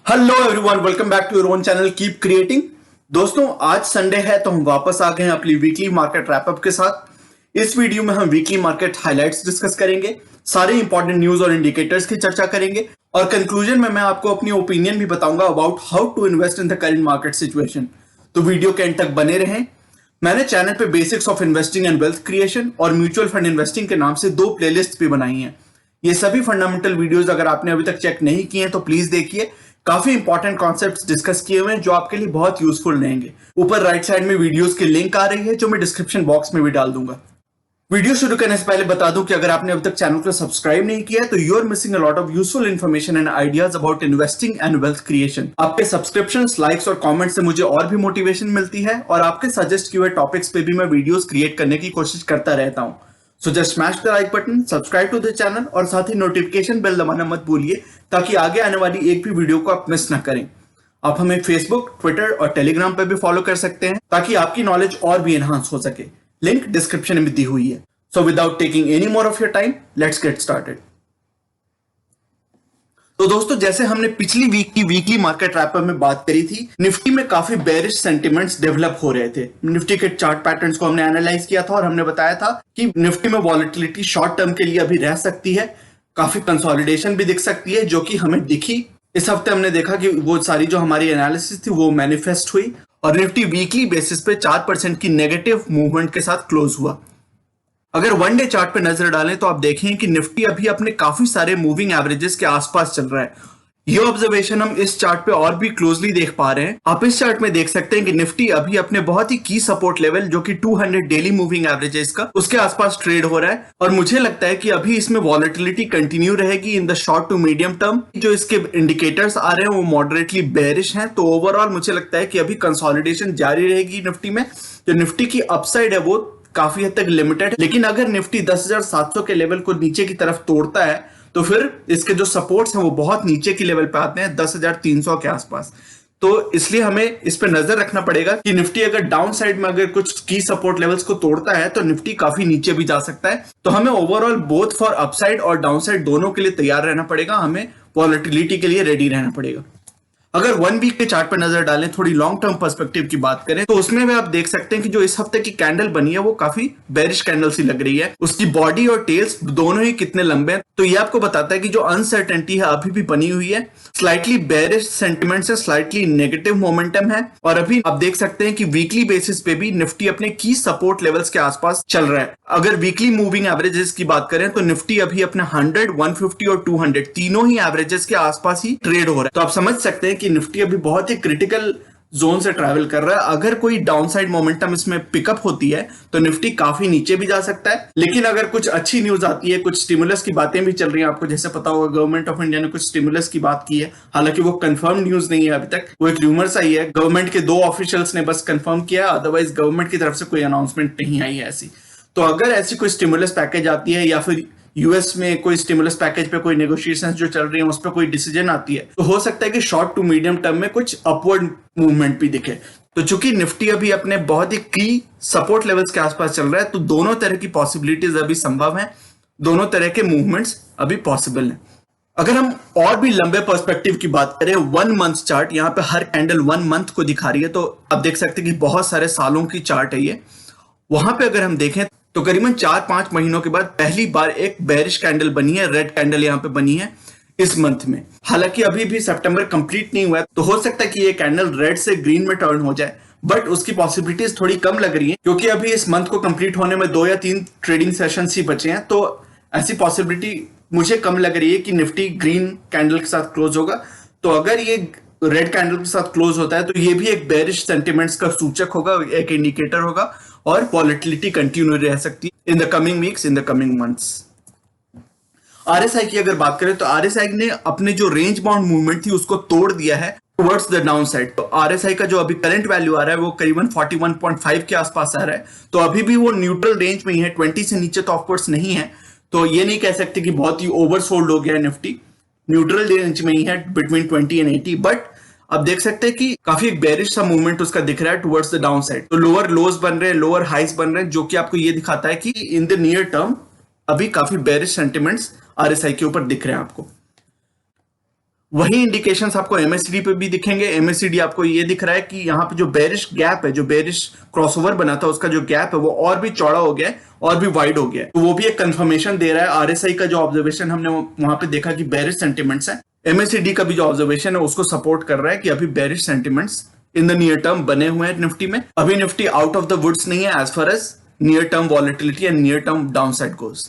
Hello everyone, welcome back to your own channel keep creating. दोस्तों, आज Sunday है तो हम वापस आ गए हैं अपनी वीकली मार्केट रैपअप के साथ। इस वीडियो में हम वीकली मार्केट हाइलाइट्स डिस्कस करेंगे, सारे इंपॉर्टेंट न्यूज और इंडिकेटर्स की चर्चा करेंगे और कंक्लूजन में मैं आपको अपनी ओपिनियन भी बताऊंगा about how to invest in the current market situation. तो वीडियो के एंड तक बने रहें। मैंने चैनल पे basics of investing and wealth creation और म्यूचुअल फंड इन्वेस्टिंग के नाम से 2 प्लेलिस्ट भी बनाई हैं। ये सभी फंडामेंटल वीडियोस अगर आपने अभी तक चेक नहीं किए हैं तो प्लीज देखिए। काफी इंपॉर्टेंट कॉन्सेप्ट्स डिस्कस किए हुए हैं जो आपके लिए बहुत यूजफुल रहेंगे। ऊपर राइट साइड में वीडियोस की लिंक आ रही है जो मैं डिस्क्रिप्शन बॉक्स में भी डाल दूंगा। वीडियो शुरू करने से पहले बता दूं कि अगर आपने अभी तक चैनल को सब्सक्राइब नहीं किया है तो you are missing a lot of useful information and ideas about investing and wealth creation. आपके सब्सक्रिप्शंस, लाइक्स और कमेंट्स से मुझे और भी मोटिवेशन मिलती है और आपके सजेस्ट किए हुए टॉपिक्स पे भी मैं वीडियोस क्रिएट करने की कोशिश करता रहता हूं। So just smash the like button, subscribe to the channel और साथ ही नोटिफिकेशन बेल दबाना मत भूलिए ताकि आगे आने वाली एक भी वीडियो को आप मिस ना करें। आप हमें फेसबुक, ट्विटर और टेलीग्राम पर भी फॉलो कर सकते हैं ताकि आपकी नॉलेज और भी एनहांस हो सके। लिंक डिस्क्रिप्शन में दी हुई है। So without taking any more of your time, let's get started. तो दोस्तों, जैसे हमने पिछली वीक की वीकली मार्केट रैपअप में बात करी थी, निफ्टी में काफी बेरिश सेंटिमेंट्स डेवलप हो रहे थे। निफ्टी के चार्ट पैटर्न्स को हमने एनालाइज किया था और हमने बताया था कि निफ्टी में वॉलेटिलिटी शॉर्ट टर्म के लिए अभी रह सकती है, काफी कंसोलिडेशन भी दिख सकती है, जो कि हमें दिखी। इस हफ्ते हमने देखा कि वो सारी जो हमारी एनालिसिस थी वो मैनिफेस्ट हुई और निफ्टी वीकली बेसिस पे 4% की नेगेटिव मूवमेंट के साथ क्लोज हुआ। अगर वन डे चार्ट पे नजर डालें तो आप देखें कि निफ्टी अभी अपने काफी सारे मूविंग एवरेजेस के आसपास चल रहा है। ये ऑब्जर्वेशन हम इस चार्ट पे और भी क्लोजली देख पा रहे हैं। आप इस चार्ट में देख सकते हैं कि निफ्टी अभी अपने बहुत ही की सपोर्ट लेवल जो कि 200 डेली मूविंग एवरेजेस का उसके आसपास ट्रेड हो रहा है और मुझे लगता है कि अभी इसमें वॉलेटिलिटी कंटिन्यू रहेगी in the short to medium term. जो इसके इंडिकेटर्स आ रहे हैं वो मॉडरेटली बेरिश हैं, तो ओवरऑल मुझे लगता है कि अभी कंसोलिडेशन जारी रहेगी निफ्टी में। जो निफ्टी की अपसाइड है वो काफी हद तक लिमिटेड है, लेकिन अगर निफ्टी 10,700 के लेवल को नीचे की तरफ तोड़ता है तो फिर इसके जो सपोर्ट्स हैं वो बहुत नीचे की लेवल पे आते हैं, 10,300 के आसपास। तो इसलिए हमें इस पे नजर रखना पड़ेगा कि निफ्टी अगर डाउन साइड में अगर कुछ की सपोर्ट लेवल्स को तोड़ता है तो निफ्टी काफी नीचे भी जा सकता है। तो हमें ओवरऑल बोथ फॉर अपसाइड और डाउन साइड दोनों के लिए तैयार रहना पड़ेगा, हमें वॉलेटिलिटी के लिए रेडी रहना पड़ेगा। अगर वन वीक के चार्ट पर नजर डालें, थोड़ी लॉन्ग टर्म पर्सपेक्टिव की बात करें तो उसमें भी आप देख सकते हैं कि जो इस हफ्ते की कैंडल बनी है वो काफी बेरिश कैंडल सी लग रही है। उसकी बॉडी और टेल्स दोनों ही कितने लंबे हैं, तो ये आपको बताता है कि जो अनसर्टेनिटी है अभी भी बनी हुई है। स्लाइटली बेरिश सेंटिमेंट से स्लाइटली नेगेटिव मोमेंटम है और अभी आप देख सकते हैं कि वीकली बेसिस पे भी निफ्टी अपने की सपोर्ट लेवल्स के आसपास चल रहा है। अगर वीकली मूविंग एवरेजेस की बात करें तो निफ्टी अभी अपने 100, 150 और 200 तीनों ही एवरेजेस के आसपास ही ट्रेड हो रहा है। तो आप समझ सकते हैं कि निफ्टी अभी बहुत ही क्रिटिकल जोन से ट्रैवल कर रहा है। अगर कोई डाउनसाइड मोमेंटम इसमें पिकअप होती है तो निफ्टी काफी नीचे भी जा सकता है, लेकिन अगर कुछ अच्छी न्यूज आती है, कुछ स्टिमुलस की बातें भी चल रही हैं, आपको जैसे पता होगा गवर्नमेंट ऑफ इंडिया ने कुछ स्टिमुलस की बात की है, हालांकि वो कंफर्म न्यूज नहीं है अभी तक, वो एक रूमर्स आई है। गवर्नमेंट के 2 ऑफिशियल्स ने बस कंफर्म किया, अदरवाइज गवर्नमेंट की तरफ से कोई अनाउंसमेंट नहीं आई है ऐसी। तो अगर ऐसी कोई स्टिमुलस पैकेज आती है या फिर यूएस में कोई स्टिमुलस पैकेज पे कोई नेगोशिएशंस जो चल रही हैं उस पर कोई डिसीजन आती है तो हो सकता है कि शॉर्ट टू मीडियम टर्म में कुछ अपवर्ड मूवमेंट भी दिखे। तो चूंकि निफ्टी अभी अपने बहुत ही की सपोर्ट लेवल्स के आसपास चल रहा है तो दोनों तरह की पॉसिबिलिटीज अभी संभव है, दोनों तरह के मूवमेंट्स अभी पॉसिबल है। अगर हम और भी लंबे पर्सपेक्टिव की बात करें, 1 मंथ चार्ट, यहाँ पे हर कैंडल 1 मंथ को दिखा रही है, तो आप देख सकते हैं कि बहुत सारे सालों की चार्ट है ये। वहां पे अगर हम देखें तो करीबन 4-5 महीनों के बाद पहली बार एक बेरिश कैंडल बनी है, रेड कैंडल यहाँ पे बनी है इस मंथ में। हालांकि अभी भी सितंबर कंप्लीट नहीं हुआ है तो हो सकता है कि ये कैंडल रेड से ग्रीन में टर्न हो जाए, बट उसकी पॉसिबिलिटीज थोड़ी कम लग रही है क्योंकि अभी इस मंथ को कंप्लीट होने में 2 या 3 ट्रेडिंग सेशन ही बचे हैं। तो ऐसी पॉसिबिलिटी मुझे कम लग रही है कि निफ्टी ग्रीन कैंडल के साथ क्लोज होगा। तो अगर ये रेड कैंडल के साथ क्लोज होता है तो ये भी एक बेरिश सेंटिमेंट्स का सूचक होगा, एक इंडिकेटर होगा और वॉलेटिलिटी कंटिन्यू रह सकती है in the coming weeks, in the coming months. RSI की अगर बात करें तो आरएसआई ने अपने जो रेंज बाउंड मूवमेंट थी उसको तोड़ दिया है टुवर्ड्स द डाउन साइड। तो आरएसआई का जो अभी करंट वैल्यू आ रहा है वो करीबन 41.5 के आसपास आ रहा है, तो अभी भी वो न्यूट्रल रेंज में ही है, 20 से नीचे तो ऑफकोर्स नहीं है। तो ये नहीं कह सकते कि बहुत ही ओवरसोल्ड हो गया है निफ्टी, न्यूट्रल रेंज में ही है बिटवीन 20 एंड 80, बट आप देख सकते हैं कि काफी एक बेरिश सा मूवमेंट उसका दिख रहा है टुवर्ड्स द डाउन साइड। तो लोअर लोज बन रहे हैं, लोअर हाइस बन रहे हैं, जो कि आपको ये दिखाता है कि इन द नियर टर्म अभी काफी बेरिश सेंटिमेंट्स आरएसआई के ऊपर दिख रहे हैं आपको। वही इंडिकेशंस आपको एमएससीडी पे भी दिखेंगे। एमएससीडी आपको ये दिख रहा है कि यहाँ पे जो बेरिश गैप है, जो बेरिश क्रॉसओवर बना था, उसका जो गैप है वो और भी चौड़ा हो गया है और भी वाइड हो गया है। तो वो भी एक कंफर्मेशन दे रहा है। आरएसआई का जो ऑब्जर्वेशन हमने वहां पे देखा कि बेरिश सेंटिमेंट्स है, एमएससीडी का भी जो ऑब्जर्वेशन है उसको सपोर्ट कर रहा है कि अभी bearish sentiments in the near term बने हुए हैं निफ्टी में। अभी Nifty out of the woods नहीं है as far as near term volatility and near term downside goes.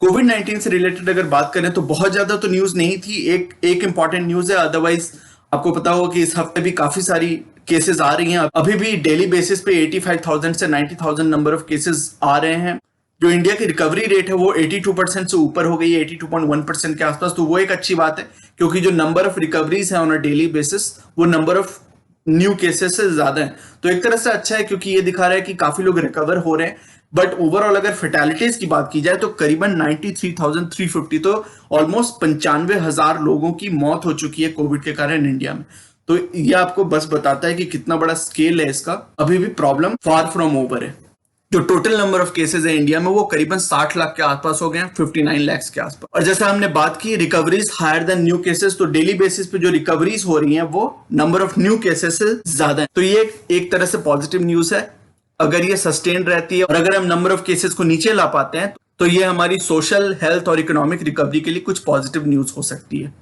कोविड-19 से रिलेटेड अगर बात करें तो बहुत ज्यादा तो न्यूज नहीं थी। एक इंपॉर्टेंट न्यूज है, अदरवाइज आपको पता होगा कि इस हफ्ते भी काफी सारी केसेस आ रही हैं। अभी भी डेली बेसिस पे 85,000 से 90,000 नंबर ऑफ केसेस आ रहे हैं। जो इंडिया की रिकवरी रेट है वो 82% से ऊपर हो गई है, 82.1% के आसपास। तो वो एक अच्छी बात है, क्योंकि जो नंबर ऑफ रिकवरीज है ऑन अ डेली बेसिस वो नंबर ऑफ न्यू केसेस से ज्यादा है। तो एक तरह से अच्छा है, क्योंकि ये दिखा रहा है कि काफी लोग रिकवर हो रहे हैं। बट ओवरऑल अगर फेटेलिटीज की बात की जाए तो करीबन 93,350, तो ऑलमोस्ट 95,000 लोगों की मौत हो चुकी है कोविड के कारण इंडिया में। तो ये आपको बस बताता है कि कितना बड़ा स्केल है इसका। अभी भी प्रॉब्लम फार फ्रॉम ओवर है। जो टोटल नंबर ऑफ केसेस है इंडिया में वो करीबन 60 लाख के आसपास हो गए हैं, 59 लाख के आसपास। और जैसे हमने बात की recoveries higher than new cases, तो डेली बेसिस पे जो रिकवरीज हो रही हैं वो नंबर ऑफ न्यू केसेस से ज्यादा है। तो ये एक तरह से पॉजिटिव न्यूज है। अगर ये सस्टेन रहती है और अगर हम नंबर ऑफ केसेस को नीचे ला पाते हैं तो ये हमारी सोशल, हेल्थ और इकोनॉमिक रिकवरी के लिए कुछ पॉजिटिव न्यूज हो सकती है।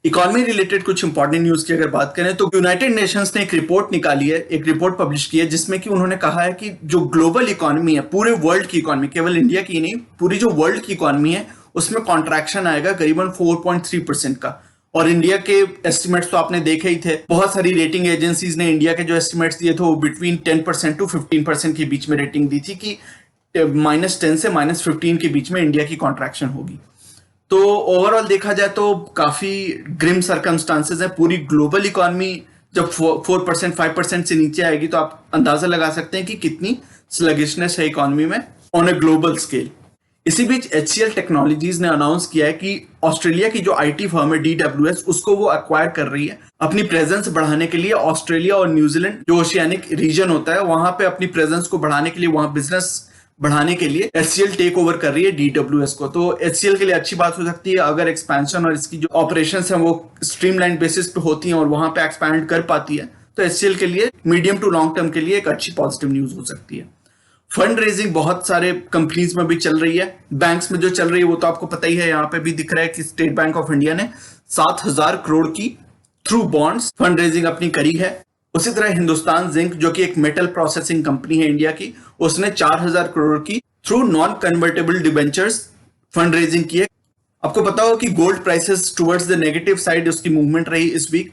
इकोनॉमी रिलेटेड कुछ इंपॉर्टेंट न्यूज की अगर बात करें तो यूनाइटेड नेशंस ने एक रिपोर्ट निकाली है, एक रिपोर्ट पब्लिश की है, जिसमें कि उन्होंने कहा है कि जो ग्लोबल इकोनॉमी है, पूरे वर्ल्ड की इकोनॉमी, केवल इंडिया की नहीं, पूरी जो वर्ल्ड की इकोनॉमी है उसमें कॉन्ट्रैक्शन आएगा करीबन 4.3% का। और इंडिया के एस्टिमेट्स तो आपने देखे ही थे। बहुत सारी रेटिंग एजेंसीज ने इंडिया के जो एस्टिमेट्स दिए थे वो बिटवीन 10% टू 15% के बीच में रेटिंग दी थी कि -10 से -15 के बीच में इंडिया की कॉन्ट्रैक्शन होगी। तो ओवरऑल देखा जाए तो काफी ग्रिम सर्कमस्टांसेस है। पूरी ग्लोबल इकोनॉमी जब 4% 5% से नीचे आएगी तो आप अंदाजा लगा सकते हैं कि कितनी स्लगिशनेस है इकोनॉमी में ऑन अ ग्लोबल स्केल। इसी बीच HCL टेक्नोलॉजीज ने अनाउंस किया है कि ऑस्ट्रेलिया की जो आईटी फर्म है DWS, उसको वो एक्वायर कर रही है अपनी प्रेजेंस बढ़ाने के लिए। ऑस्ट्रेलिया और न्यूजीलैंड जो ओशियानिक रीजन होता है वहां पे अपनी प्रेजेंस को बढ़ाने के लिए, वहां बिजनेस बढ़ाने के लिए HCL टेक ओवर कर रही है DWS को। तो HCL के लिए अच्छी बात हो सकती है अगर एक्सपेंशन और इसकी जो ऑपरेशन है वो स्ट्रीमलाइन बेसिस पे होती हैं और वहां पे एक्सपैंड कर पाती है, तो HCL के लिए मीडियम टू लॉन्ग टर्म के लिए एक अच्छी पॉजिटिव न्यूज हो सकती है। फंड रेजिंग बहुत सारे कंपनीज में भी चल रही है, बैंक्स में जो चल रही है वो तो आपको पता ही है। यहाँ पे भी दिख रहा है कि स्टेट बैंक ऑफ इंडिया ने 7,000 करोड़ की थ्रू बॉन्ड्स फंड रेजिंग अपनी करी है। उसी तरह हिंदुस्तान जिंक, जो कि एक मेटल प्रोसेसिंग कंपनी है इंडिया की, उसने 4,000 करोड़ की through non convertible debentures fund raising की है। आपको पता हो कि gold prices towards the negative side उसकी मूवमेंट रही इस वीक।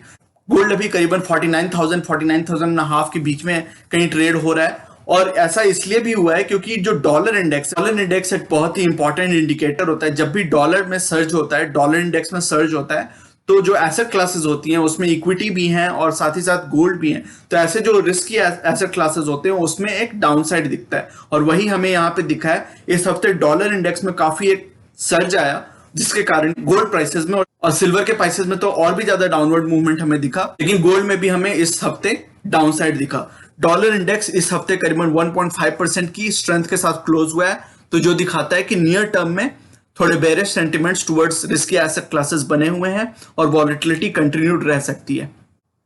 गोल्ड अभी करीबन 49,000 के बीच में कहीं ट्रेड हो रहा है। और ऐसा इसलिए भी हुआ है क्योंकि जो डॉलर इंडेक्स एक बहुत ही इंपॉर्टेंट इंडिकेटर होता है। जब भी डॉलर में सर्ज होता है, डॉलर इंडेक्स में सर्ज होता है, तो जो एसेट क्लासेस होती हैं उसमें इक्विटी भी हैं और साथ ही साथ गोल्ड भी हैं। तो ऐसे जो रिस्की एसेट क्लासेस होते हैं उसमें एक डाउनसाइड दिखता है, और वही हमें यहाँ पे दिखा है। इस हफ्ते डॉलर इंडेक्स में काफी एक सर्ज आया, जिसके कारण गोल्ड प्राइसेस में और सिल्वर के प्राइसेस में तो और भी ज्यादा डाउनवर्ड मूवमेंट हमें दिखा, लेकिन गोल्ड में भी हमें इस हफ्ते डाउनसाइड दिखा। डॉलर इंडेक्स इस हफ्ते करीबन 1.5% की स्ट्रेंथ के साथ क्लोज हुआ है, तो जो दिखाता है कि नियर टर्म में थोड़े bearish sentiments towards risky asset classes बने हुए हैं और वॉलेटिलिटी कंटिन्यूड रह सकती है।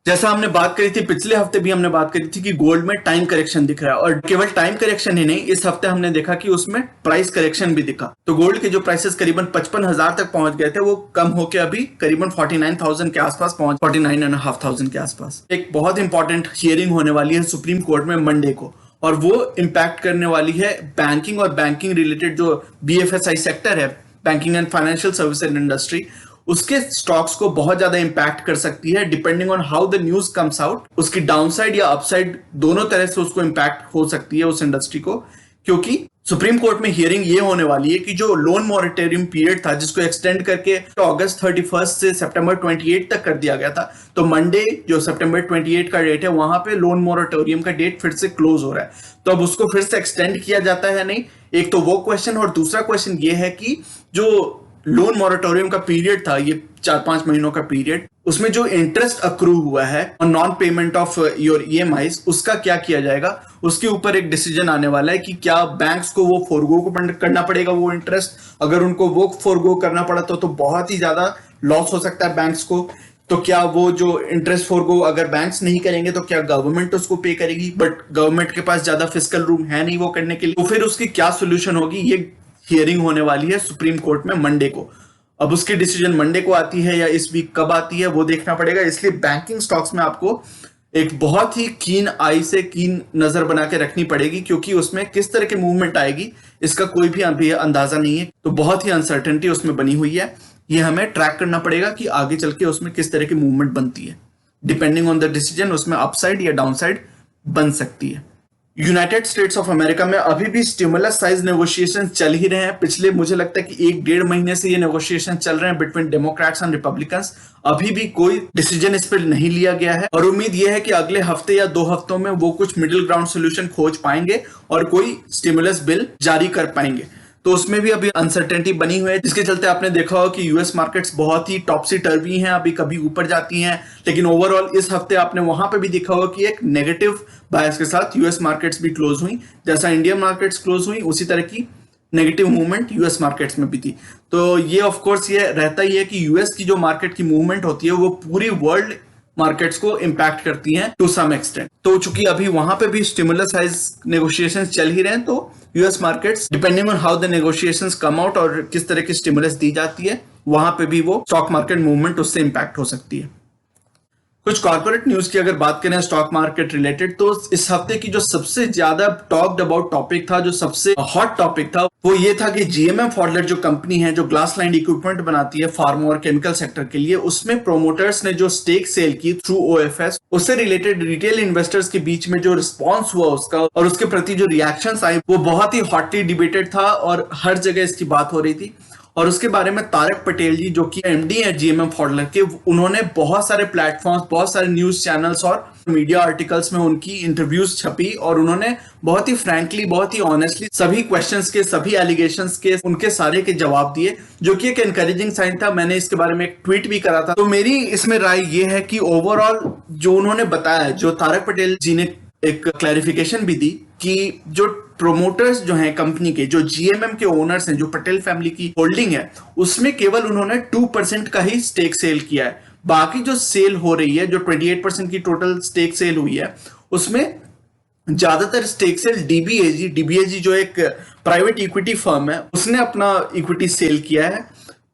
जैसा हमने बात करी थी पिछले हफ्ते भी हमने बात करी थी कि गोल्ड में टाइम करेक्शन दिख रहा है, और केवल टाइम करेक्शन ही नहीं, इस हफ्ते हमने देखा कि उसमें प्राइस करेक्शन भी दिखा। तो गोल्ड के जो प्राइसेस करीबन 55,000 तक पहुंच गए थे वो कम होकर अभी करीबन 49,000 के आसपास पहुंच 49,500 के आसपास। एक बहुत इंपॉर्टेंट हियरिंग होने वाली है सुप्रीम कोर्ट में मंडे को, और वो इंपैक्ट करने वाली है बैंकिंग और बैंकिंग रिलेटेड जो BFSI सेक्टर है, banking and financial services industry, उसके स्टॉक्स को बहुत ज्यादा इंपैक्ट कर सकती है। Depending on how the news comes out, उसकी डाउनसाइड या अपसाइड दोनों तरह से उसको इंपैक्ट हो सकती है उस इंडस्ट्री को। क्योंकि सुप्रीम कोर्ट में हियरिंग ये होने वाली है कि जो लोन मॉरेटोरियम पीरियड था, जिसको एक्सटेंड करके अगस्त 31 से सितंबर 28 तक कर दिया गया था, तो मंडे जो सितंबर 28 का डेट है वहां पे लोन मॉरेटोरियम का डेट फिर से क्लोज हो रहा है। तो अब उसको फिर से एक्सटेंड किया जाता है नहीं, एक तो वो क्वेश्चन, और दूसरा क्वेश्चन ये है कि जो लोन मॉरेटोरियम का पीरियड था, ये 4-5 महीनों का पीरियड, उसमें जो इंटरेस्ट अक्रू हुआ है और non payment of your EMIs, उसका क्या किया जाएगा, उसके ऊपर एक डिसीजन आने वाला है कि क्या बैंक्स को वो फोरगो करना पड़ेगा वो इंटरेस्ट। अगर उनको वो फोरगो करना पड़ा तो बहुत ही ज्यादा लॉस हो सकता है बैंक्स को। तो क्या वो जो इंटरेस्ट फोरगो अगर बैंक्स नहीं करेंगे तो क्या गवर्नमेंट उसको पे करेगी, बट गवर्नमेंट के पास ज्यादा फिस्कल रूम है नहीं वो करने के लिए। तो फिर उसकी क्या सोल्यूशन होगी, ये हियरिंग होने वाली है सुप्रीम कोर्ट में मंडे को। अब उसकी डिसीजन मंडे को आती है या इस वीक कब आती है वो देखना पड़ेगा। इसलिए बैंकिंग स्टॉक्स में आपको एक बहुत ही कीन आई से कीन नजर बना के रखनी पड़ेगी, क्योंकि उसमें किस तरह की मूवमेंट आएगी इसका कोई भी अभी अंदाजा नहीं है। तो बहुत ही अनसर्टेनिटी उसमें बनी हुई है, ये हमें ट्रैक करना पड़ेगा कि आगे चल के उसमें किस तरह की मूवमेंट बनती है। डिपेंडिंग ऑन द डिसीजन उसमें अपसाइड या डाउनसाइड बन सकती है। यूनाइटेड स्टेट्स ऑफ अमेरिका में अभी भी स्टिमुलस साइज नेगोशिएशन चल ही रहे हैं। पिछले मुझे लगता है कि 1-1.5 महीने से ये नेगोशिएशन चल रहे हैं बिटवीन डेमोक्रेट्स एंड रिपब्लिकन्स। अभी भी कोई डिसीजन इस पर नहीं लिया गया है और उम्मीद यह है कि अगले हफ्ते या 2 हफ्तों में वो कुछ मिडिल ग्राउंड सोल्यूशन खोज पाएंगे और कोई स्टिमुलस बिल जारी कर पाएंगे। तो उसमें भी अभी अनसर्टेनिटी बनी हुई है, जिसके चलते आपने देखा होगा कि यूएस मार्केट्स बहुत ही टॉपसी टर्वी हैं, अभी कभी ऊपर जाती हैं, लेकिन ओवरऑल इस हफ्ते आपने वहां पे भी देखा होगा कि एक नेगेटिव बायस के साथ यूएस मार्केट्स भी क्लोज हुई। जैसा इंडियन मार्केट्स क्लोज हुई उसी तरह की नेगेटिव मूवमेंट यूएस मार्केट्स में भी थी। तो ये ऑफ कोर्स ये रहता ही है कि यूएस की जो मार्केट की मूवमेंट होती है वो पूरी वर्ल्ड मार्केट्स को इंपैक्ट करती हैं टू सम एक्सटेंट। तो चूंकि अभी वहां पे भी स्टिमुलस साइज नेगोशिएशंस चल ही रहे हैं, तो US markets depending on how the negotiations come out और किस तरह की स्टिमुलस दी जाती है, वहां पे भी वो स्टॉक मार्केट मूवमेंट उससे इंपैक्ट हो सकती है। कुछ कॉर्पोरेट न्यूज की अगर बात करें स्टॉक मार्केट रिलेटेड, तो इस हफ्ते की जो सबसे ज्यादा टॉक्ड अबाउट टॉपिक था, जो सबसे हॉट टॉपिक था, वो ये था कि जीएमएम फॉडलर जो कंपनी है जो ग्लास लाइन इक्विपमेंट बनाती है फार्मा और केमिकल सेक्टर के लिए, उसमें प्रोमोटर्स ने जो स्टेक सेल की थ्रू ओएफएस, उससे रिलेटेड रिटेल इन्वेस्टर्स के बीच में जो रिस्पॉन्स हुआ उसका और उसके प्रति जो रिएक्शंस आए वो बहुत ही हॉटली डिबेटेड था और हर जगह इसकी बात हो रही थी। और उसके बारे में तारक पटेल जी जो कि एमडी है जीएमएम फॉडलर के, उन्होंने बहुत सारे प्लेटफॉर्म्स, बहुत सारे न्यूज चैनल्स और मीडिया आर्टिकल्स में उनकी इंटरव्यूज छपी और उन्होंने बहुत ही फ्रैंकली, बहुत ही ऑनेस्टली सभी क्वेश्चंस के, सभी एलिगेशंस के, उनके सारे के जवाब दिए, जो कि एक एनकरेजिंग साइन था। मैंने इसके बारे में एक ट्वीट भी करा था। तो मेरी इसमें राय ये है कि ओवरऑल जो उन्होंने बताया, जो तारक पटेल जी ने एक क्लैरिफिकेशन भी दी कि जो प्रोमोटर्स जो हैं कंपनी के, जो जीएमएम के ओनर्स हैं, जो पटेल फैमिली की होल्डिंग है, उसमें केवल उन्होंने 2% का ही स्टेक सेल किया है। बाकी जो सेल हो रही है, जो 28% की टोटल स्टेक सेल हुई है, उसमें ज्यादातर स्टेक सेल डीबीएजी जो एक प्राइवेट इक्विटी फर्म है, उसने अपना इक्विटी सेल किया है।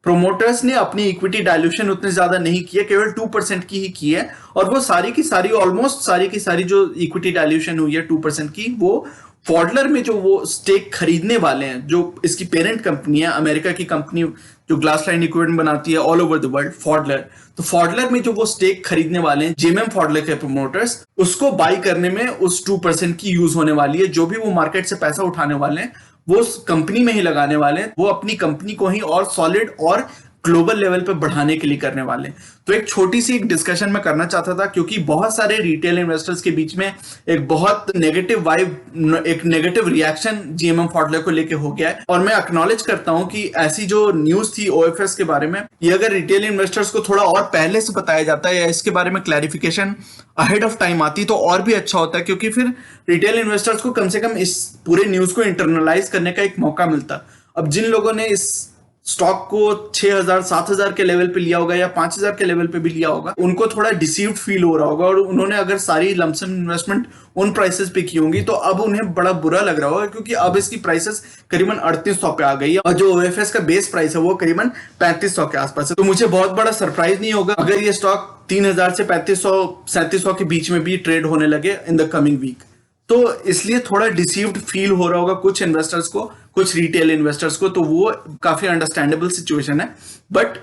प्रोमोटर्स ने अपनी इक्विटी डायल्यूशन उतने ज्यादा नहीं किया, केवल 2% की ही की है। और वो सारी की सारी, ऑलमोस्ट सारी की सारी जो इक्विटी डायल्यूशन हुई है 2% की, वो फॉडलर में जो वो स्टेक खरीदने वाले हैं, जो इसकी पेरेंट कंपनी है, अमेरिका की कंपनी जो ग्लास लाइन इक्विपमेंट बनाती है ऑल ओवर द वर्ल्ड, फॉडलर। तो फॉडलर में जो वो स्टेक खरीदने वाले हैं जीएमएम फॉडलर के प्रोमोटर्स, उसको बाई करने में उस 2% की यूज होने वाली है। जो भी वो मार्केट से पैसा उठाने वाले हैं वो उस कंपनी में ही लगाने वाले हैं, वो अपनी कंपनी को ही और सॉलिड और ग्लोबल लेवल पे बढ़ाने के लिए करने वाले। तो एक छोटी सी एक डिस्कशन मैं करना चाहता था, क्योंकि बहुत सारे रिटेल इन्वेस्टर्स के बीच में एक बहुत नेगेटिव वाइब, एक नेगेटिव रिएक्शन जीएमएम फॉडलर को लेके हो गया है। और मैं एक्नॉलेज करता हूं कि ऐसी जो न्यूज थी ओएफएस के बारे में, ये अगर रिटेल इन्वेस्टर्स को थोड़ा और पहले से बताया जाता है या इसके बारे में क्लैरिफिकेशन अहेड ऑफ टाइम आती तो और भी अच्छा होता है, क्योंकि फिर रिटेल इन्वेस्टर्स को कम से कम इस पूरे न्यूज को इंटरनलाइज करने का एक मौका मिलता। अब जिन लोगों ने इस स्टॉक को 6,000-7,000 के लेवल पे लिया होगा या 5,000 के लेवल पे भी लिया होगा, उनको थोड़ा डिसीव्ड फील हो रहा होगा और उन्होंने अगर सारी लमसम इन्वेस्टमेंट उन प्राइसेस पे की होंगी तो अब उन्हें बड़ा बुरा लग रहा होगा, क्योंकि अब इसकी प्राइसेस करीबन 3800 पे आ गई है और जो ओएफएस का बेस प्राइस है वो करीबन 3500 के आसपास है। तो मुझे बहुत बड़ा सरप्राइज नहीं होगा अगर ये स्टॉक 3,000 से 3500-3700 के बीच में भी ट्रेड होने लगे इन द कमिंग वीक। तो इसलिए थोड़ा डिसीव्ड फील हो रहा होगा कुछ इन्वेस्टर्स को, कुछ रिटेल इन्वेस्टर्स को, तो वो काफी अंडरस्टैंडेबल सिचुएशन है। बट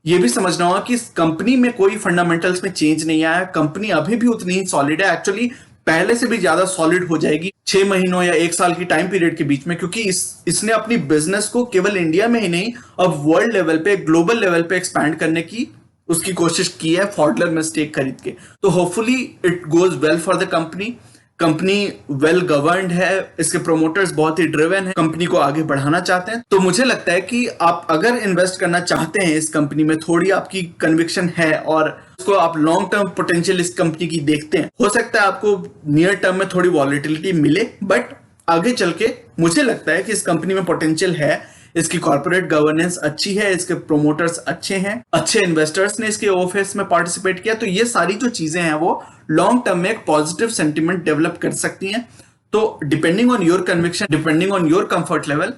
ये भी समझना होगा कि इस कंपनी में कोई फंडामेंटल्स में चेंज नहीं आया, कंपनी अभी भी उतनी ही सॉलिड है, एक्चुअली पहले से भी ज्यादा सॉलिड हो जाएगी 6 महीनों या 1 साल की टाइम पीरियड के बीच में, क्योंकि इसने अपनी बिजनेस को केवल इंडिया में ही नहीं, अब वर्ल्ड लेवल पे, ग्लोबल लेवल पे एक्सपैंड करने की उसकी कोशिश की है फॉडलर में स्टेक खरीद के। तो hopefully it goes well for the company. Company well governed है, इसके प्रोमोटर्स बहुत ही ड्रिवन है, कंपनी को आगे बढ़ाना चाहते हैं। तो मुझे लगता है कि आप अगर इन्वेस्ट करना चाहते हैं इस कंपनी में, थोड़ी आपकी कन्विक्शन है और उसको आप लॉन्ग टर्म पोटेंशियल इस कंपनी की देखते हैं, हो सकता है आपको नियर टर्म में थोड़ी वॉलेटिलिटी मिले, बट आगे चल के मुझे लगता है कि इस कंपनी में पोटेंशियल है। इसकी कॉर्पोरेट गवर्नेंस अच्छी है, इसके प्रोमोटर्स अच्छे हैं, अच्छे इन्वेस्टर्स ने इसके ओफेस में पार्टिसिपेट किया। तो ये सारी जो चीजें हैं वो लॉन्ग टर्म में एक पॉजिटिव सेंटिमेंट डेवलप कर सकती हैं। तो depending on your conviction, depending on your comfort level,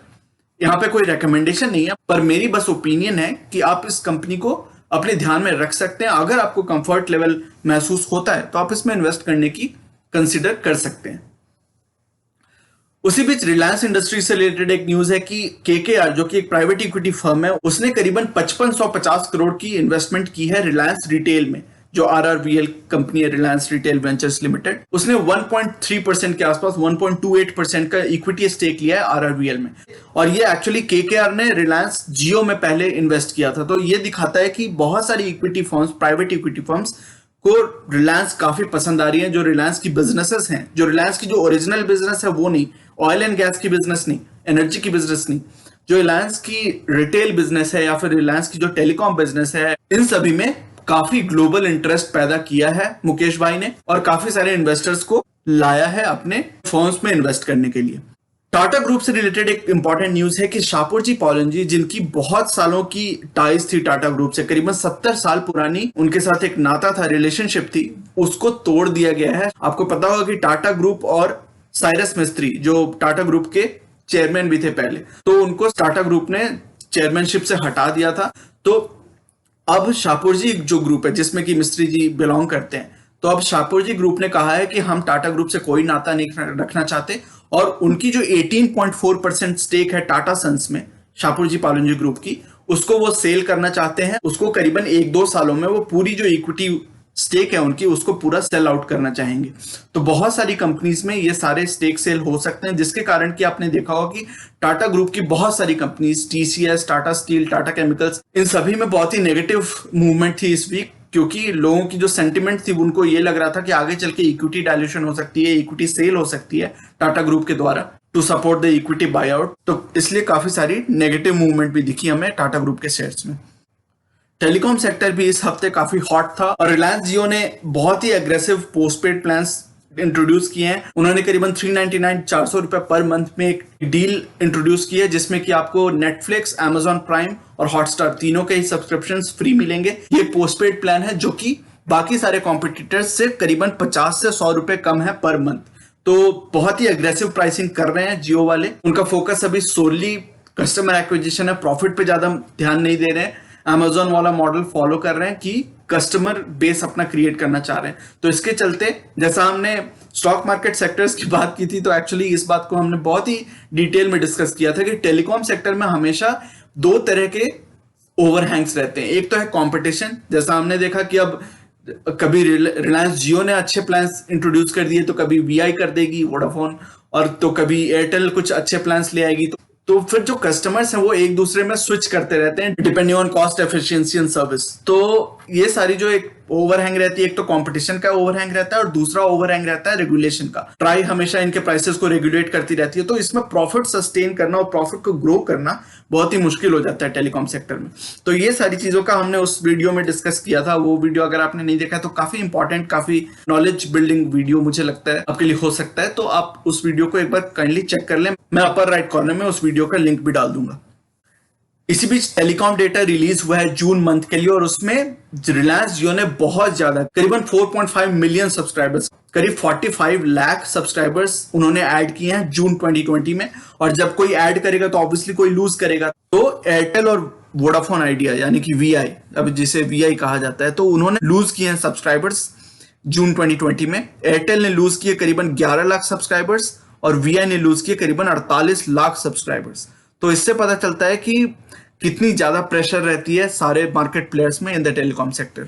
यहाँ पे कोई रिकमेंडेशन नहीं है, पर मेरी बस ओपिनियन है कि आप इस कंपनी को अपने ध्यान में रख सकते हैं। अगर आपको कंफर्ट लेवल महसूस होता है तो आप इसमें इन्वेस्ट करने की कंसिडर कर सकते हैं। उसी बीच रिलायंस इंडस्ट्री से रिलेटेड एक न्यूज है कि केकेआर, जो कि एक प्राइवेट इक्विटी फर्म है, उसने करीबन 5550 करोड़ की इन्वेस्टमेंट की है रिलायंस रिटेल में, जो आरआरवीएल कंपनी है, रिलायंस रिटेल वेंचर्स लिमिटेड। उसने 1.3% के आसपास 1.28% का इक्विटी स्टेक लिया है आरआरवीएल में। और ये एक्चुअली केकेआर ने रिलायंस जियो में पहले इन्वेस्ट किया था। तो ये दिखाता है कि बहुत सारी equity firms, private equity firms को रिलायंस काफी पसंद आ रही है। जो रिलायंस की बिजनेसेस हैं, जो रिलायंस की जो ओरिजिनल बिजनेस है वो नहीं, ऑयल एंड गैस की बिजनेस नहीं, एनर्जी की बिजनेस नहीं, जो रिलायंस की रिटेल बिजनेस है या फिर रिलायंस की जो टेलीकॉम बिजनेस है, इन सभी में काफी ग्लोबल इंटरेस्ट पैदा किया है मुकेश भाई ने, और काफी सारे इन्वेस्टर्स को लाया है अपने फर्म्स में इन्वेस्ट करने के लिए। टाटा ग्रुप से रिलेटेड एक इंपॉर्टेंट न्यूज है कि शापूरजी पॉलनजी, जिनकी बहुत सालों की टाइज थी टाटा ग्रुप से, करीबन 70 साल पुरानी उनके साथ एक नाता था, रिलेशनशिप थी, उसको तोड़ दिया गया है। आपको पता होगा कि टाटा ग्रुप और साइरस मिस्त्री, जो टाटा ग्रुप के चेयरमैन भी थे पहले, तो उनको टाटा ग्रुप ने चेयरमैनशिप से हटा दिया था। तो अब शापूरजी जो ग्रुप है, जिसमें कि मिस्त्री जी बिलोंग करते हैं, तो अब शापूरजी ग्रुप ने कहा है कि हम टाटा ग्रुप से कोई नाता नहीं रखना चाहते, और उनकी जो 18.4% स्टेक है टाटा सन्स में, शापूरजी पॉलनजी ग्रुप की, उसको वो सेल करना चाहते हैं। उसको करीबन 1-2 सालों में वो पूरी जो इक्विटी स्टेक है उनकी, उसको पूरा सेल आउट करना चाहेंगे। तो बहुत सारी कंपनीज में ये सारे स्टेक सेल हो सकते हैं, जिसके कारण कि आपने देखा होगा कि टाटा ग्रुप की बहुत सारी companies, TCS, Tata steel, Tata chemicals, इन सभी में बहुत ही नेगेटिव मूवमेंट थी इस वीक, क्योंकि लोगों की जो सेंटिमेंट थी, उनको ये लग रहा था कि आगे चल के इक्विटी डायल्यूशन हो सकती है, इक्विटी सेल हो सकती है टाटा ग्रुप के द्वारा to support the equity buy out. तो इसलिए काफी सारी नेगेटिव मूवमेंट भी दिखी हमें टाटा ग्रुप के शेयर्स में। टेलीकॉम सेक्टर भी इस हफ्ते काफी हॉट था, और रिलायंस जियो ने बहुत ही एग्रेसिव पोस्टपेड प्लान्स इंट्रोड्यूस किए हैं। उन्होंने करीबन 399 400 रुपए पर मंथ में एक डील इंट्रोड्यूस की है, जिसमें कि आपको नेटफ्लिक्स, अमेजॉन प्राइम और हॉटस्टार तीनों के ही सब्सक्रिप्शंस फ्री मिलेंगे। ये पोस्टपेड प्लान है जो कि बाकी सारे कॉम्पिटिटर्स से करीबन 50 से 100 रुपए कम है पर मंथ। तो बहुत ही अग्रेसिव प्राइसिंग कर रहे हैं जियो वाले। उनका फोकस अभी सोली कस्टमर एक्विजिशन है, प्रॉफिट पे ज्यादा ध्यान नहीं दे रहे हैं। अमेजोन वाला मॉडल फॉलो कर रहे हैं कि कस्टमर बेस अपना क्रिएट करना चाह रहे हैं। तो इसके चलते, जैसा हमने स्टॉक मार्केट सेक्टर्स की बात की थी, तो एक्चुअली इस बात को हमने बहुत ही डिटेल में डिस्कस किया था कि टेलीकॉम सेक्टर में हमेशा 2 तरह के ओवरहैंग्स रहते हैं। एक तो है कंपटीशन, जैसा हमने देखा कि अब कभी रिलायंस जियो ने अच्छे प्लान्स इंट्रोड्यूस कर दिए, तो कभी वीआई कर देगी वोडाफोन, और तो कभी एयरटेल कुछ अच्छे प्लान्स ले आएगी। तो फिर जो कस्टमर्स हैं वो एक दूसरे में स्विच करते रहते हैं depending on cost, efficiency and service. तो ये सारी जो एक ओवरहैंग रहती है, एक तो कंपटीशन का ओवरहैंग रहता है और दूसरा ओवरहैंग रहता है रेगुलेशन का। ट्राई हमेशा इनके प्राइसेस को रेगुलेट करती रहती है, तो इसमें प्रॉफिट सस्टेन करना और प्रॉफिट को ग्रो करना बहुत ही मुश्किल हो जाता है टेलीकॉम सेक्टर में। तो ये सारी चीजों का हमने उस वीडियो में डिस्कस किया था। वो वीडियो अगर आपने नहीं देखा है तो काफी इंपॉर्टेंट, काफी नॉलेज बिल्डिंग वीडियो मुझे लगता है आपके लिए हो सकता है। तो आप उस वीडियो को एक बार काइंडली चेक कर लें, मैं अपर राइट कॉर्नर में उस वीडियो का लिंक भी डाल दूंगा। इसी बीच टेलीकॉम डेटा रिलीज हुआ है जून मंथ के लिए, और उसमें रिलायंस जियो ने बहुत ज्यादा, करीबन 4.5 मिलियन सब्सक्राइबर्स, करीब 45 लाख सब्सक्राइबर्स उन्होंने ऐड किए हैं जून 2020 में। और जब कोई ऐड करेगा तो ऑब्वियसली कोई लूज करेगा। तो एयरटेल और वोडाफोन आइडिया, यानी कि वीआई, अब जिसे वीआई कहा जाता है, तो उन्होंने लूज किए हैं सब्सक्राइबर्स जून 2020 में। एयरटेल ने लूज किए करीबन 11 लाख सब्सक्राइबर्स, और वीआई ने लूज किए करीबन 48 लाख सब्सक्राइबर्स। तो इससे पता चलता है कि कितनी ज्यादा प्रेशर रहती है सारे मार्केट प्लेयर्स में in the telecom sector.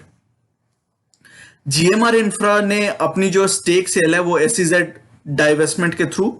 GMR infra ने अपनी जो स्टेक सेल है वो एसईजेड डाइवेस्टमेंट के थ्रू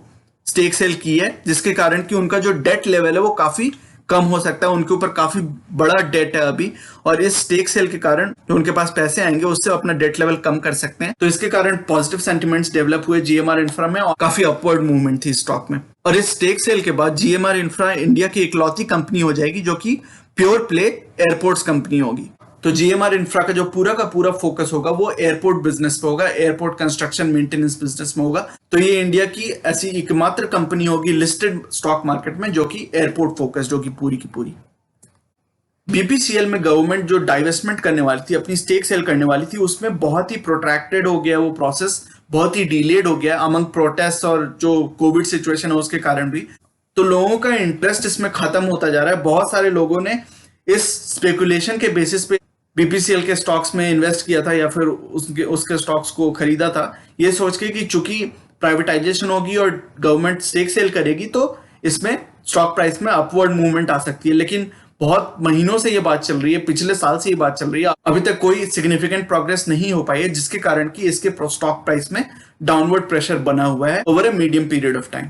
स्टेक सेल की है, जिसके कारण कि उनका जो डेट लेवल है वो काफी कम हो सकता है, उनके ऊपर काफी बड़ा डेट है अभी, और इस स्टेक सेल के कारण जो उनके पास पैसे आएंगे उससे अपना डेट लेवल कम कर सकते हैं। तो इसके कारण पॉजिटिव सेंटिमेंट्स डेवलप हुए जीएमआर इंफ्रा में और काफी अपवर्ड मूवमेंट थी स्टॉक में। और इस स्टेक सेल के बाद जीएमआर इंफ्रा इंडिया की इकलौती कंपनी हो जाएगी जो कि प्योर प्ले एयरपोर्ट्स कंपनी होगी। तो जीएमआर इंफ्रा का जो पूरा का पूरा फोकस होगा वो एयरपोर्ट बिजनेस पे होगा, एयरपोर्ट कंस्ट्रक्शन मेंटेनेंस बिजनेस में होगा। तो ये इंडिया की ऐसी एकमात्र कंपनी होगी लिस्टेड स्टॉक मार्केट में जो कि एयरपोर्ट फोकस्ड होगी पूरी की पूरी। बीपीसीएल में गवर्नमेंट जो डाइवेस्टमेंट करने वाली थी, अपनी स्टेक सेल करने वाली थी, उसमें बहुत ही प्रोट्रैक्टेड हो गया वो प्रोसेस, बहुत ही डिलेड हो गया अमंग प्रोटेस्ट और जो कोविड सिचुएशन है उसके कारण भी। तो लोगों का इंटरेस्ट इसमें खत्म होता जा रहा है। बहुत सारे लोगों ने इस स्पेकुलेशन के बेसिस पे बीपीसीएल के स्टॉक्स में इन्वेस्ट किया था या फिर उसके स्टॉक्स को खरीदा था, ये सोच के कि चूंकि प्राइवेटाइजेशन होगी और गवर्नमेंट स्टेक सेल करेगी तो इसमें स्टॉक प्राइस में अपवर्ड मूवमेंट आ सकती है। लेकिन बहुत महीनों से ये बात चल रही है, पिछले साल से ये बात चल रही है, अभी तक कोई सिग्निफिकेंट प्रोग्रेस नहीं हो पाई है, जिसके कारण कि इसके स्टॉक प्राइस में डाउनवर्ड प्रेशर बना हुआ है over a medium period of time.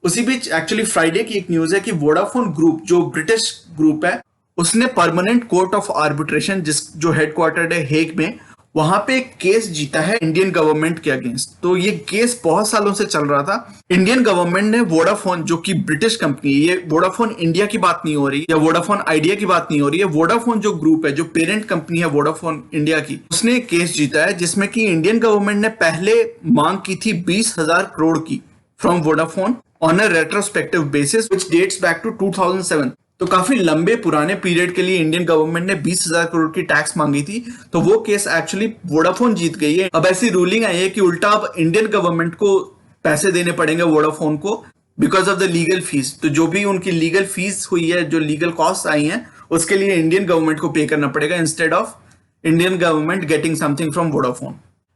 उसी बीच एक्चुअली फ्राइडे की एक न्यूज है कि वोडाफोन ग्रुप जो ब्रिटिश ग्रुप है उसने परमानेंट कोर्ट ऑफ आर्बिट्रेशन जो हेडक्वार्टर्ड है हेग में, वहां पे एक केस जीता है इंडियन गवर्नमेंट के अगेंस्ट। तो ये केस बहुत सालों से चल रहा था। इंडियन गवर्नमेंट ने वोडाफोन जो कि ब्रिटिश कंपनी है, ये वोडाफोन इंडिया की बात नहीं हो रही या वोडाफोन आइडिया की बात नहीं हो रही है, वोडाफोन जो ग्रुप है जो पेरेंट कंपनी है वोडाफोन इंडिया की, उसने एक केस जीता है जिसमें कि इंडियन गवर्नमेंट ने पहले मांग की थी 20,000 करोड़ की from Vodafone on a retrospective basis which dates back to 2007। तो काफी लंबे पुराने पीरियड के लिए इंडियन गवर्नमेंट ने 20,000 करोड़ की टैक्स मांगी थी। तो वो केस एक्चुअली वोडाफोन जीत गई है। अब ऐसी रूलिंग आई है कि उल्टा अब इंडियन गवर्नमेंट को पैसे देने पड़ेंगे वोडाफोन को because of the legal fees. तो जो भी उनकी लीगल फीस हुई है, जो लीगल कॉस्ट आई है, उसके लिए इंडियन गवर्नमेंट को पे करना पड़ेगा instead of Indian government getting something from Vodafone.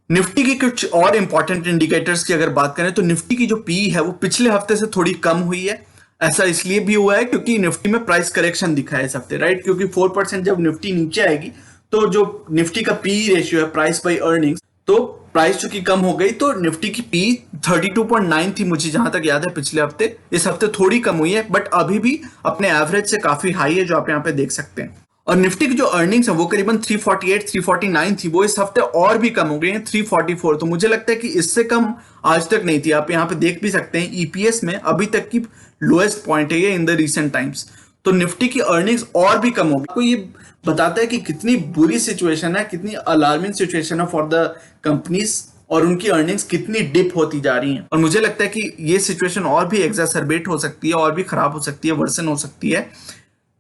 Nifty की कुछ और इंपॉर्टेंट इंडिकेटर्स की अगर बात करें तो निफ्टी की जो पी है वो पिछले हफ्ते से थोड़ी कम हुई है। ऐसा इसलिए भी हुआ है क्योंकि निफ्टी में प्राइस करेक्शन दिखा है इस हफ्ते, राइट? क्योंकि 4% जब निफ्टी नीचे आएगी तो जो निफ्टी का पी रेशियो है, प्राइस बाय अर्निंग्स, तो प्राइस चूंकि कम हो गई तो निफ्टी की पी 32.9 थी मुझे जहां तक याद है पिछले हफ्ते। इस हफ्ते थोड़ी कम हुई है बट अभी भी अपने एवरेज से काफी हाई है जो आप यहाँ पे देख सकते हैं। और निफ्टी की जो अर्निंग्स है वो करीबन 348 349 थी, वो इस हफ्ते और भी कम हो गई है 344। तो मुझे लगता है कि इससे कम आज तक नहीं थी। आप यहाँ पे देख भी सकते हैं ईपीएस में अभी तक की लोएस्ट पॉइंट है ये इन द रीसेंट टाइम्स। तो निफ्टी की अर्निंग्स और भी कम हो गई। तो ये बताता है कि कितनी बुरी सिचुएशन है, कितनी अलार्मिंग सिचुएशन है फॉर द कंपनीज और उनकी अर्निंग्स कितनी डिप होती जा रही हैं। और मुझे लगता है कि ये सिचुएशन और भी एग्जैसरबेट हो सकती है, और भी खराब हो सकती है, वर्सन हो सकती है,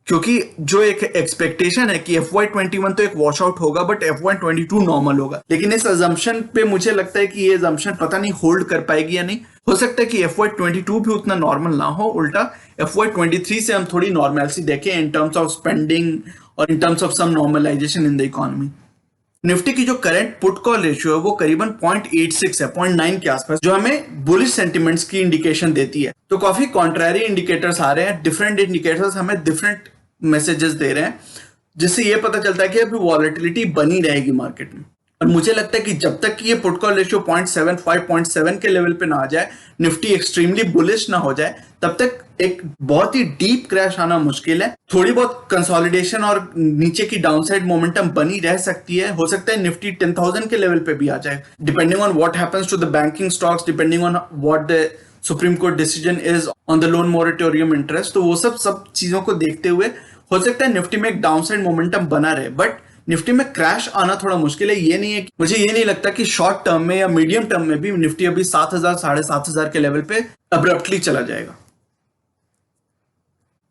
क्योंकि जो एक एक्सपेक्टेशन है कि FY21 तो एक वॉश आउट होगा बट FY22 नॉर्मल होगा। लेकिन इस अजम्पशन पे मुझे लगता है कि ये अजम्पशन पता नहीं होल्ड कर पाएगी या नहीं। हो सकता है कि FY22 भी उतना नॉर्मल ना हो, उल्टा FY23 से हम थोड़ी नॉर्मलसी देखें इन टर्म्स ऑफ स्पेंडिंग और in terms of some normalisation in the economy. Nifty की जो करंट पुट कॉल रेशियो है वो करीबन 0.86 है, 0.9 के आसपास, जो हमें बुलिश सेंटिमेंट्स की इंडिकेशन देती है। तो काफी कॉन्ट्रैरी इंडिकेटर्स आ रहे हैं, डिफरेंट इंडिकेटर्स हमें डिफरेंट मैसेजेस दे रहे हैं, जिससे ये पता चलता है कि अभी वॉलेटिलिटी बनी रहेगी मार्केट में। और मुझे लगता है कि जब तक कि ये पुट कॉल रेशियो 0.75 0.7 के लेवल पे ना आ जाए, निफ्टी एक्सट्रीमली बुलिश ना हो जाए, तब तक एक बहुत ही डीप क्रैश आना मुश्किल है। थोड़ी बहुत कंसोलिडेशन और नीचे की डाउनसाइड मोमेंटम बनी रह सकती है। हो सकता है निफ्टी 10,000 के लेवल पे भी आ जाए, depending on what happens to the banking stocks, depending on what the supreme court decision is on the loan moratorium interest. तो वो सब चीजों को देखते हुए हो सकता है निफ्टी में एक डाउनसाइड मोमेंटम बना रहे, बट निफ्टी में क्रैश आना थोड़ा मुश्किल है। ये नहीं है कि मुझे ये नहीं लगता कि शॉर्ट टर्म में या मीडियम टर्म में भी निफ्टी अभी 7,000 7,500 के लेवल पे अब्रप्टली चला जाएगा।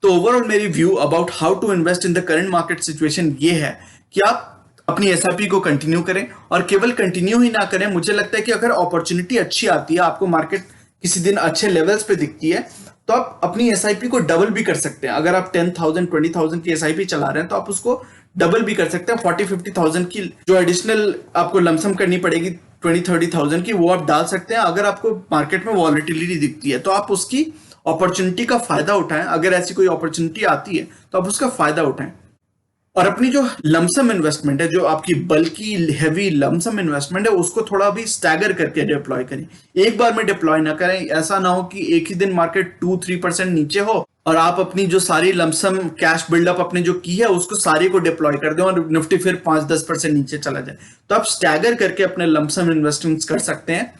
तो ओवरऑल मेरी view about how to invest in the current market situation ये है कि आप अपनी एसआईपी को कंटिन्यू करें, और केवल कंटिन्यू ही ना करें। मुझे लगता है कि अगर अपॉर्चुनिटी अच्छी आती है, आपको मार्केट किसी दिन अच्छे लेवल्स पे दिखती है, तो आप अपनी एसआईपी को डबल भी कर सकते हैं। अगर आप 10,000 20,000 की एसआईपी चला रहे हैं तो आप उसको डबल भी कर सकते हैं। 40-50,000 की जो एडिशनल आपको लमसम करनी पड़ेगी 20-30,000 की, वो आप डाल सकते हैं। अगर आपको मार्केट में वॉलेटिलिटी दिखती है तो आप उसकी अपॉर्चुनिटी का फायदा उठाएं। अगर ऐसी कोई अपॉर्चुनिटी आती है तो आप उसका फायदा उठाएं। और अपनी जो लमसम इन्वेस्टमेंट है, जो आपकी बल्कि हैवी लमसम इन्वेस्टमेंट है, उसको थोड़ा भी स्टैगर करके डिप्लॉय करें। एक बार में डिप्लॉय ना करें। ऐसा ना हो कि एक ही दिन मार्केट 2-3% नीचे हो और आप अपनी जो सारी लमसम कैश बिल्डअप अपने जो की है उसको सारी को डिप्लॉय कर दें और निफ्टी फिर 5-10% नीचे चला जाए, तो आप स्टैगर करके अपने लमसम इन्वेस्टमेंट्स कर सकते हैं।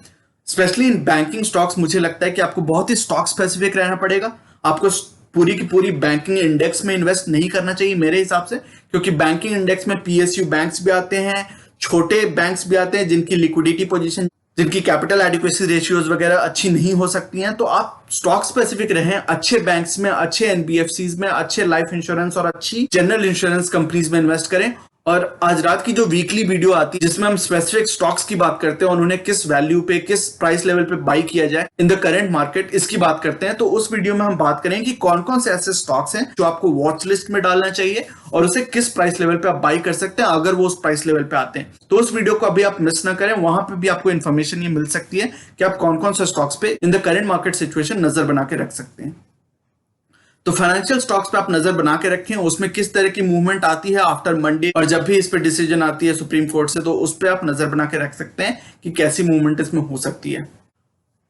स्पेशली इन बैंकिंग स्टॉक्स मुझे लगता है कि आपको बहुत ही स्टॉक स्पेसिफिक रहना पड़ेगा। आपको पूरी की पूरी बैंकिंग इंडेक्स में इन्वेस्ट नहीं करना चाहिए मेरे हिसाब से, क्योंकि बैंकिंग इंडेक्स में पीएसयू बैंक्स भी आते हैं, छोटे बैंक्स भी आते हैं जिनकी लिक्विडिटी पोजीशन, जिनकी कैपिटल एडिक्वेसी रेशियोज वगैरह अच्छी नहीं हो सकती हैं। तो आप स्टॉक स्पेसिफिक रहें, अच्छे बैंक्स में, अच्छे एनबीएफसीज में, अच्छे लाइफ इंश्योरेंस और अच्छी जनरल इंश्योरेंस कंपनीज में इन्वेस्ट करें। और आज रात की जो वीकली वीडियो आती है जिसमें हम स्पेसिफिक स्टॉक्स की बात करते हैं और उन्हें किस वैल्यू पे, किस प्राइस लेवल पे बाई किया जाए इन द करंट मार्केट, इसकी बात करते हैं। तो उस वीडियो में हम बात करेंगे कि कौन कौन से ऐसे स्टॉक्स हैं जो आपको वॉच लिस्ट में डालना चाहिए और उसे किस प्राइस लेवल पे आप बाई कर सकते हैं अगर वो उस प्राइस लेवल पे आते हैं। तो उस वीडियो को अभी आप मिस ना करें, वहां पे भी आपको इन्फॉर्मेशन ये मिल सकती है कि आप कौन कौन से स्टॉक्स पे इन द करंट मार्केट सिचुएशन नजर बना के रख सकते हैं। तो फाइनेंशियल स्टॉक्स पे आप नजर बना के रखें, उसमें किस तरह की मूवमेंट आती है आफ्टर मंडे, और जब भी इस पे डिसीजन आती है सुप्रीम कोर्ट से, तो उस पे आप नजर बना के रख सकते हैं कि कैसी मूवमेंट इसमें हो सकती है।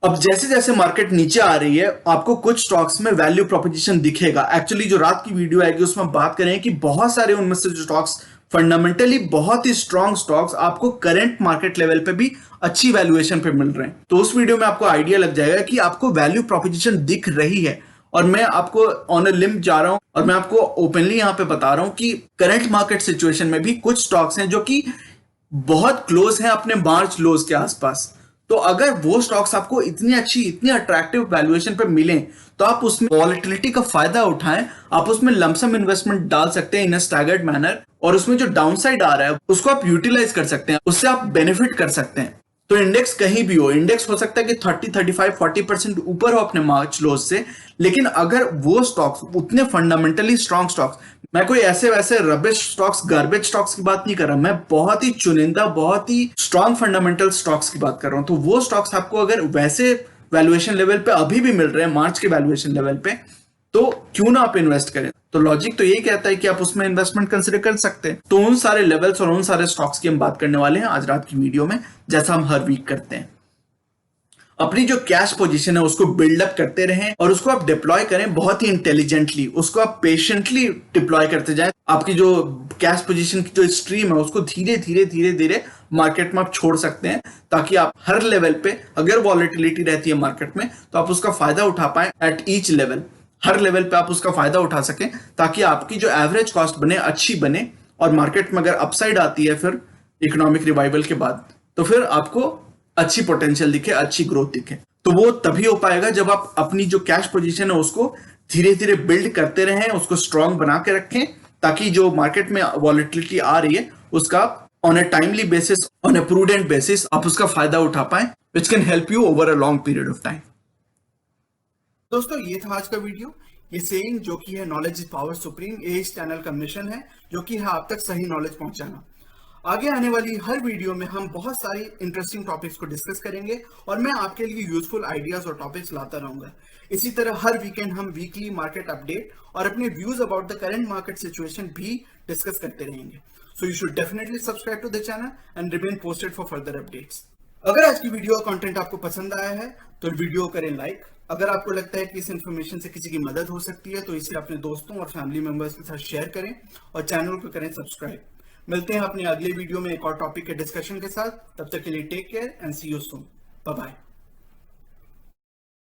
अब जैसे जैसे मार्केट नीचे आ रही है आपको कुछ स्टॉक्स में वैल्यू प्रोपोजिशन दिखेगा। एक्चुअली जो रात की वीडियो आएगी उसमें बात करें कि बहुत सारे उनमें से जो स्टॉक्स फंडामेंटली बहुत ही स्ट्रॉन्ग स्टॉक्स आपको करंट मार्केट लेवल पे भी अच्छी वैल्यूएशन पे मिल रहे हैं। तो उस वीडियो में आपको आइडिया लग जाएगा कि आपको वैल्यू प्रोपोजिशन दिख रही है, और मैं आपको ऑन अ लिम्ब जा रहा हूं और मैं आपको ओपनली यहां पे बता रहा हूं कि करंट मार्केट सिचुएशन में भी कुछ स्टॉक्स हैं जो कि बहुत क्लोज हैं अपने मार्च लोज के आसपास। तो अगर वो स्टॉक्स आपको इतनी अच्छी, इतनी अट्रैक्टिव वैल्यूएशन पे मिलें तो आप उसमें वॉलेटिलिटी का फायदा उठाएं, आप उसमें लमसम इन्वेस्टमेंट डाल सकते हैं इन अ स्टैगर्ड मैनर, और उसमें जो डाउनसाइड आ रहा है उसको आप यूटिलाइज कर सकते हैं, उससे आप बेनिफिट कर सकते हैं। तो इंडेक्स कहीं भी हो, इंडेक्स हो सकता है कि 30-35-40% ऊपर हो अपने मार्च लोज से, लेकिन अगर वो स्टॉक्स उतने फंडामेंटली स्ट्रॉन्ग स्टॉक्स, मैं कोई ऐसे वैसे रबिश स्टॉक्स, गार्बेज स्टॉक्स की बात नहीं कर रहा, मैं बहुत ही चुनिंदा, बहुत ही स्ट्रॉन्ग फंडामेंटल स्टॉक्स की बात कर रहा हूं। तो वो स्टॉक्स आपको अगर वैसे वैल्यूएशन लेवल पे अभी भी मिल रहे हैं मार्च के वैल्यूएशन लेवल पे, तो क्यों ना आप इन्वेस्ट करें। तो लॉजिक तो यही कहता है कि आप उसमें इन्वेस्टमेंट कंसिडर कर सकते हैं। तो उन सारे लेवल्स और उन सारे स्टॉक्स की हम बात करने वाले हैं आज रात की वीडियो में, जैसा हम हर वीक करते हैं। अपनी जो कैश पोजीशन है उसको बिल्डअप करते रहें और उसको आप डिप्लॉय करें बहुत ही इंटेलिजेंटली, उसको आप पेशेंटली डिप्लॉय करते जाएं। आपकी जो कैश पोजीशन की जो स्ट्रीम है उसको धीरे धीरे धीरे धीरे मार्केट में आप छोड़ सकते हैं, ताकि आप हर लेवल पे अगर वॉलेटिलिटी रहती है मार्केट में तो आप उसका फायदा उठा पाए at each level. Her level पे आप उसका फायदा उठा सकें ताकि आपकी जो एवरेज कॉस्ट बने अच्छी बने, और मार्केट में अगर अपसाइड आती है फिर इकोनॉमिक रिवाइवल के बाद, तो फिर आपको अच्छी पोटेंशियल दिखे, अच्छी ग्रोथ दिखे। तो वो तभी हो पाएगा जब आप अपनी जो कैश पोजीशन है उसको धीरे धीरे बिल्ड करते रहें, उसको स्ट्रांग बना के रखें, ताकि जो मार्केट में वॉलेटिलिटी आ रही है उसका on a timely basis, on a prudent basis आप उसका फायदा उठा पाए, which can help you over a long period of time. दोस्तों ये था आज का वीडियो। ये सेइंग जो कि है नॉलेज इज पावर सुप्रीम, ये इस चैनल का मिशन है जो कि है आप तक सही नॉलेज पहुंचाना। आगे आने वाली हर वीडियो में हम बहुत सारी इंटरेस्टिंग टॉपिक्स को डिस्कस करेंगे और मैं आपके लिए यूजफुल आइडियाज और टॉपिक्स लाता रहूंगा। इसी तरह हर वीकेंड हम वीकली मार्केट अपडेट और अपने views about the current market situation भी डिस्कस करते रहेंगे। So you should definitely subscribe to the channel and remain posted for further updates. अगर आज की वीडियो का कंटेंट आपको पसंद आया है तो वीडियो करें लाइक। अगर आपको लगता है कि इस इन्फॉर्मेशन से किसी की मदद हो सकती है तो इसे अपने दोस्तों और फैमिली मेंबर्स के साथ शेयर करें और चैनल को करें सब्सक्राइब। मिलते हैं अपने अगले वीडियो में एक और टॉपिक के डिस्कशन के साथ। तब तक के लिए take care and see you soon. Bye bye.